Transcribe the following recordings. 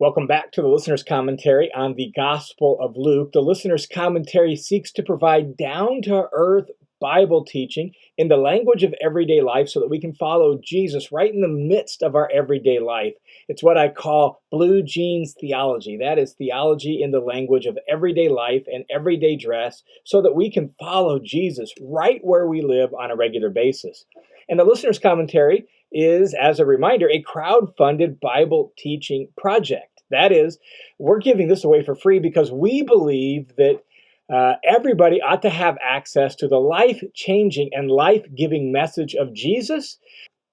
Welcome back to the Listener's Commentary on the Gospel of Luke. The Listener's Commentary seeks to provide down-to-earth Bible teaching in the language of everyday life so that we can follow Jesus right in the midst of our everyday life. It's what I call blue jeans theology. That is theology in the language of everyday life and everyday dress so that we can follow Jesus right where we live on a regular basis. And the Listener's Commentary is, as a reminder, a crowd-funded Bible teaching project. That is, we're giving this away for free because we believe that everybody ought to have access to the life-changing and life-giving message of Jesus.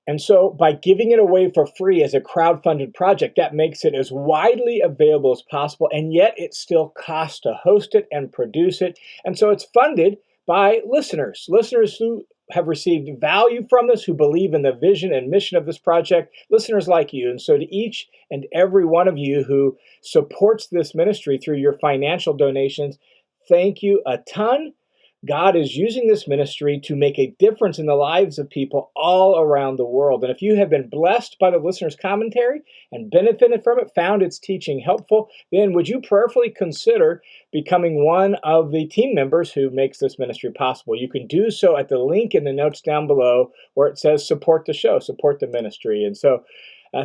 And so by giving it away for free as a crowd-funded project, that makes it as widely available as possible, and yet it still costs to host it and produce it. And so it's funded by listeners who have received value from this, who believe in the vision and mission of this project, listeners like you. And so to each and every one of you who supports this ministry through your financial donations, thank you a ton. God is using this ministry to make a difference in the lives of people all around the world. And if you have been blessed by the Listener's Commentary and benefited from it, found its teaching helpful, then would you prayerfully consider becoming one of the team members who makes this ministry possible? You can do so at the link in the notes down below where it says support the show, support the ministry. And so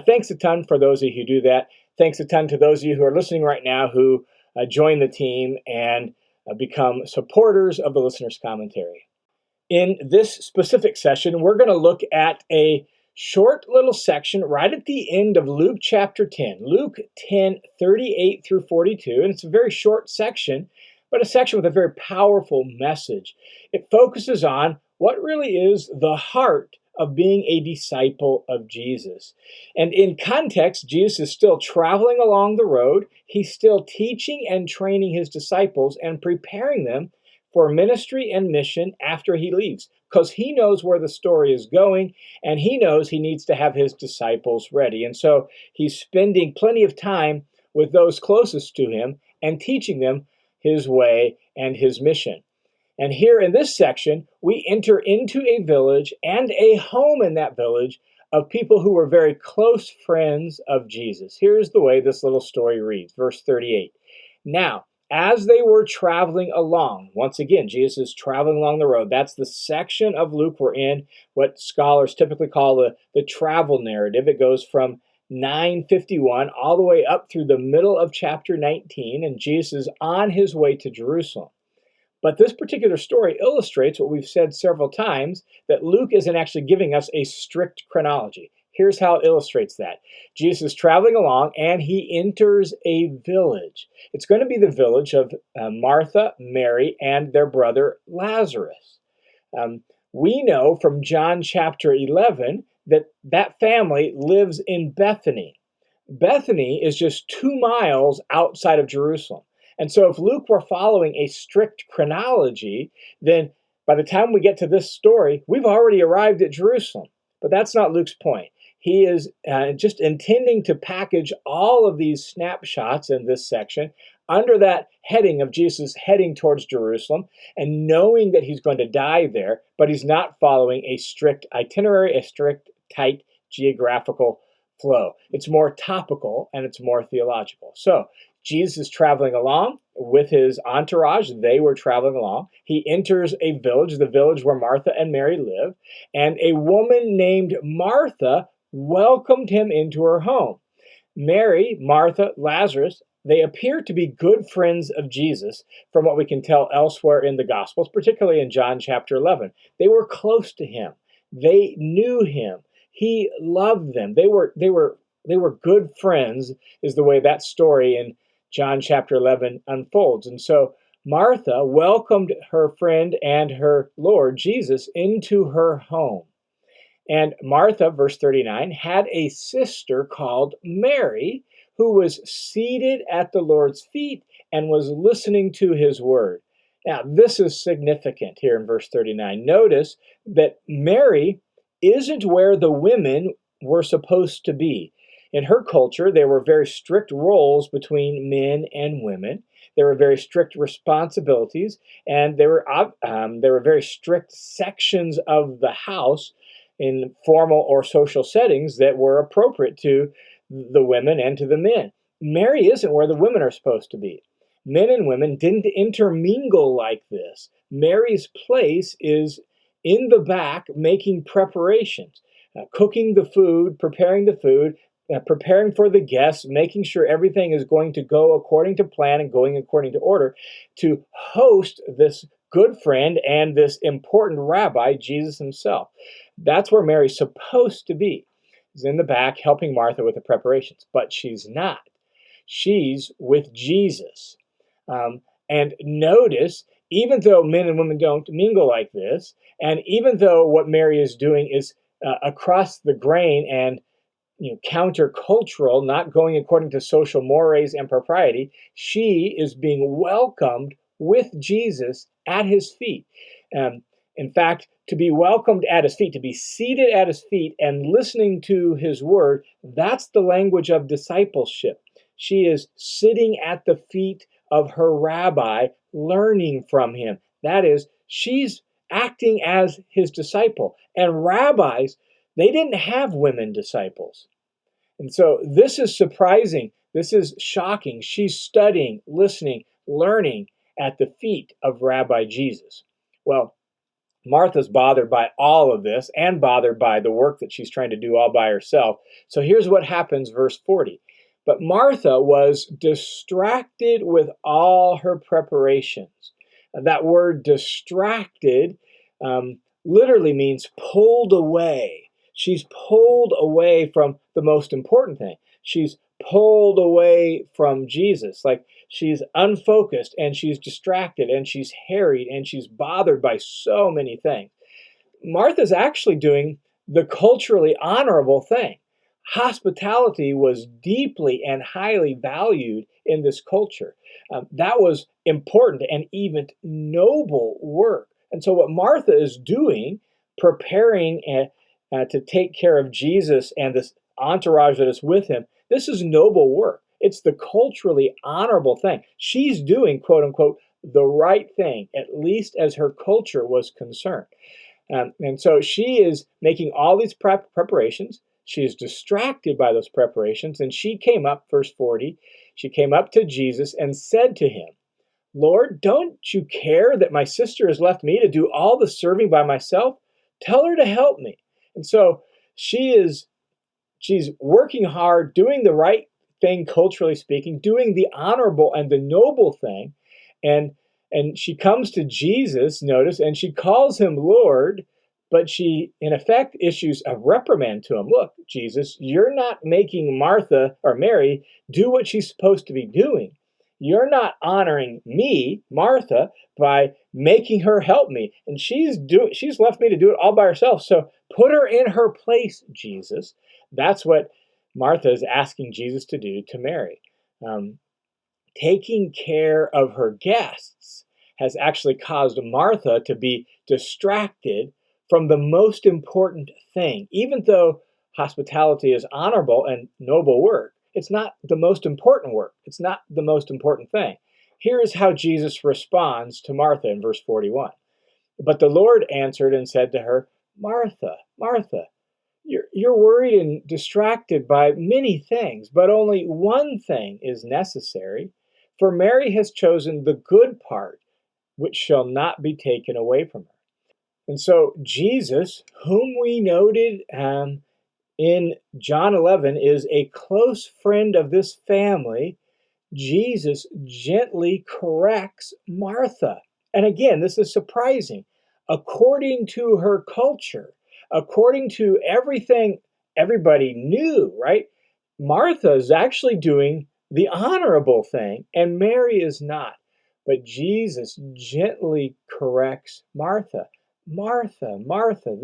thanks a ton for those of you who do that. Thanks a ton to those of you who are listening right now who join the team and become supporters of the Listener's Commentary. In this specific session, we're going to look at a short little section right at the end of Luke chapter 10. Luke 10, 38 through 42. And it's a very short section, but a section with a very powerful message. It focuses on what really is the heart of being a disciple of Jesus. And in context, Jesus is still traveling along the road. He's still teaching and training his disciples and preparing them for ministry and mission after he leaves, because he knows where the story is going and he knows he needs to have his disciples ready. And so he's spending plenty of time with those closest to him and teaching them his way and his mission. And here in this section, we enter into a village and a home in that village of people who were very close friends of Jesus. Here's the way this little story reads, verse 38. Now, as they were traveling along, once again, Jesus is traveling along the road. That's the section of Luke we're in, what scholars typically call the travel narrative. It goes from 9:51 all the way up through the middle of chapter 19, and Jesus is on his way to Jerusalem. But this particular story illustrates what we've said several times, that Luke isn't actually giving us a strict chronology. Here's how it illustrates that. Jesus is traveling along and he enters a village. It's going to be the village of Martha, Mary, and their brother Lazarus. We know from John chapter 11 that that family lives in Bethany. Bethany is just 2 miles outside of Jerusalem. And so if Luke were following a strict chronology, then by the time we get to this story, we've already arrived at Jerusalem. But that's not Luke's point. He is just intending to package all of these snapshots in this section under that heading of Jesus heading towards Jerusalem and knowing that he's going to die there, but he's not following a strict itinerary, a strict, tight geographical flow. It's more topical and it's more theological. So Jesus is traveling along with his entourage. They were traveling along. He enters a village, the village where Martha and Mary live, and a woman named Martha welcomed him into her home. Mary, Martha, Lazarus, they appear to be good friends of Jesus from what we can tell elsewhere in the Gospels, particularly in John chapter 11. They were close to him. They knew him. He loved them. They were good friends, is the way that story in John chapter 11 unfolds. And so Martha welcomed her friend and her Lord Jesus into her home. And Martha, verse 39, had a sister called Mary who was seated at the Lord's feet and was listening to his word. Now, this is significant here in verse 39. Notice that Mary isn't where the women were supposed to be. In her culture, there were very strict roles between men and women. There were very strict responsibilities, and there were very strict sections of the house in formal or social settings that were appropriate to the women and to the men. Mary isn't where the women are supposed to be. Men and women didn't intermingle like this. Mary's place is in the back making preparations, cooking the food, preparing for the guests, making sure everything is going to go according to plan and going according to order to host this good friend and this important rabbi, Jesus himself. That's where Mary's supposed to be. She's in the back helping Martha with the preparations, but she's not. She's with Jesus. And notice, even though men and women don't mingle like this, and even though what Mary is doing is across the grain and countercultural, not going according to social mores and propriety, she is being welcomed with Jesus at his feet. In fact, to be welcomed at his feet, to be seated at his feet and listening to his word, that's the language of discipleship. She is sitting at the feet of her rabbi, learning from him. That is, she's acting as his disciple. And rabbis, they didn't have women disciples. And so this is surprising. This is shocking. She's studying, listening, learning at the feet of Rabbi Jesus. Well, Martha's bothered by all of this and bothered by the work that she's trying to do all by herself. So here's what happens, verse 40. But Martha was distracted with all her preparations. That word distracted literally means pulled away. She's pulled away from the most important thing. She's pulled away from Jesus. Like she's unfocused and she's distracted and she's harried and she's bothered by so many things. Martha's actually doing the culturally honorable thing. Hospitality was deeply and highly valued in this culture. That was important and even noble work. And so what Martha is doing, preparing to take care of Jesus and this entourage that is with him, this is noble work. It's the culturally honorable thing. She's doing, quote unquote, the right thing, at least as her culture was concerned. And so she is making all these preparations. She is distracted by those preparations. And she came up, verse 40, she came up to Jesus and said to him, Lord, don't you care that my sister has left me to do all the serving by myself? Tell her to help me. And so she's working hard, doing the right thing, culturally speaking, doing the honorable and the noble thing. And she comes to Jesus, notice, and she calls him Lord, but she, in effect, issues a reprimand to him. Look, Jesus, you're not making Martha or Mary do what she's supposed to be doing. You're not honoring me, Martha, by making her help me. And she's left me to do it all by herself. So put her in her place, Jesus. That's what Martha is asking Jesus to do to Mary. Taking care of her guests has actually caused Martha to be distracted from the most important thing. Even though hospitality is honorable and noble work, it's not the most important work. It's not the most important thing. Here is how Jesus responds to Martha in verse 41. But the Lord answered and said to her, Martha, Martha, you're worried and distracted by many things, but only one thing is necessary. For Mary has chosen the good part, which shall not be taken away from her. And so Jesus, whom we noted in John 11, is a close friend of this family. Jesus gently corrects Martha. And again, this is surprising. According to her culture, according to everything everybody knew, right? Martha is actually doing the honorable thing, and Mary is not. But Jesus gently corrects Martha. Martha, Martha.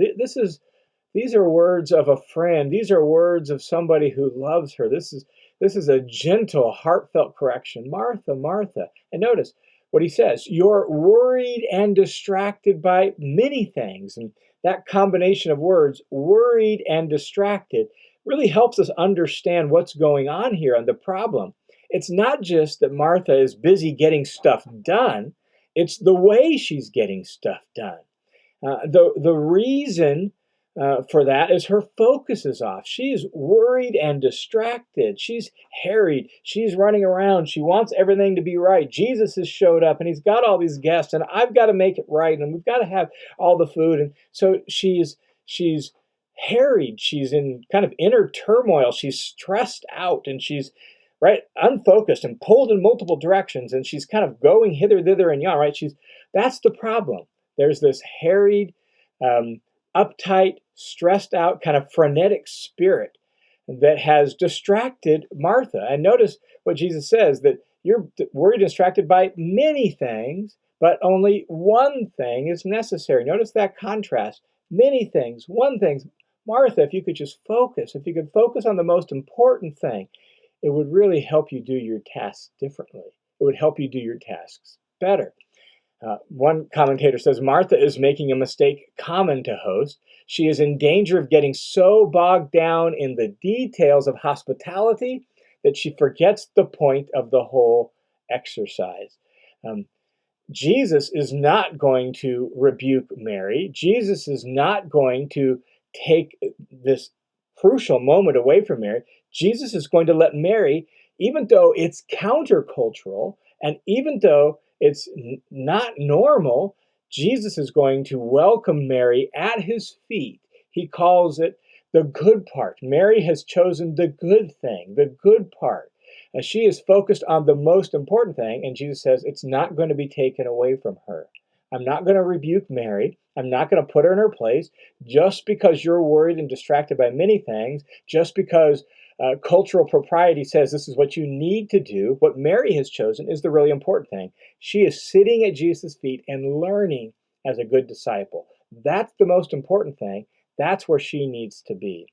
These are words of a friend. These are words of somebody who loves her. This is a gentle, heartfelt correction. Martha, Martha. And notice what he says. You're worried and distracted by many things. And that combination of words, worried and distracted, really helps us understand what's going on here and the problem. It's not just that Martha is busy getting stuff done. It's the way she's getting stuff done. The reason for that is her focus is off. She's worried and distracted. She's harried. She's running around. She wants everything to be right. Jesus has showed up and he's got all these guests and I've got to make it right and we've got to have all the food. And so she's harried. She's in kind of inner turmoil. She's stressed out and she's right unfocused and pulled in multiple directions and she's kind of going hither, thither, and yon. Right? That's the problem. There's this harried, uptight, stressed out, kind of frenetic spirit that has distracted Martha. And notice what Jesus says, that you're worried and distracted by many things, but only one thing is necessary. Notice that contrast. Many things, one thing. Martha, if you could just focus, if you could focus on the most important thing, it would really help you do your tasks differently. It would help you do your tasks better. One commentator says Martha is making a mistake common to hosts. She is in danger of getting so bogged down in the details of hospitality that she forgets the point of the whole exercise. Jesus is not going to rebuke Mary. Jesus is not going to take this crucial moment away from Mary. Jesus is going to let Mary, even though it's countercultural and even though it's not normal, Jesus is going to welcome Mary at his feet. He calls it the good part. Mary has chosen the good thing, the good part. She is focused on the most important thing, and Jesus says it's not going to be taken away from her. I'm not going to rebuke Mary. I'm not going to put her in her place just because you're worried and distracted by many things, just because cultural propriety says this is what you need to do. What Mary has chosen is the really important thing. She is sitting at Jesus' feet and learning as a good disciple. That's the most important thing. That's where she needs to be.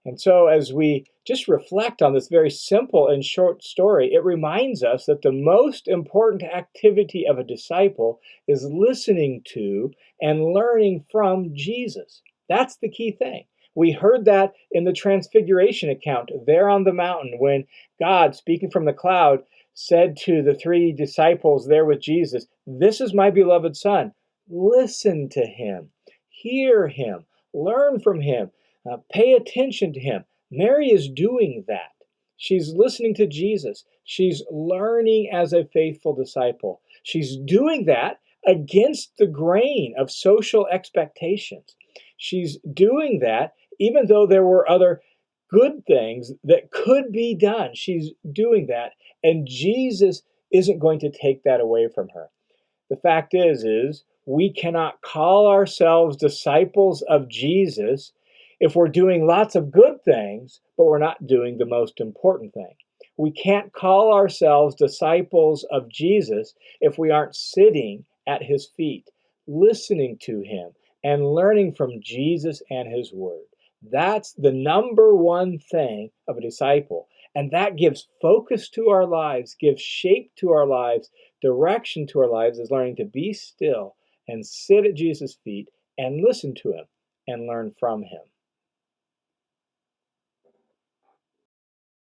And so as we just reflect on this very simple and short story, it reminds us that the most important activity of a disciple is listening to and learning from Jesus. That's the key thing. We heard that in the Transfiguration account there on the mountain when God, speaking from the cloud, said to the three disciples there with Jesus, "This is my beloved Son. Listen to him, hear him, learn from him, pay attention to him." Mary is doing that. She's listening to Jesus. She's learning as a faithful disciple. She's doing that against the grain of social expectations. She's doing that even though there were other good things that could be done. She's doing that, and Jesus isn't going to take that away from her. The fact is we cannot call ourselves disciples of Jesus if we're doing lots of good things, but we're not doing the most important thing. We can't call ourselves disciples of Jesus if we aren't sitting at his feet, listening to him, and learning from Jesus and his word. That's the number one thing of a disciple. And that gives focus to our lives, gives shape to our lives, direction to our lives, is learning to be still and sit at Jesus' feet and listen to him and learn from him.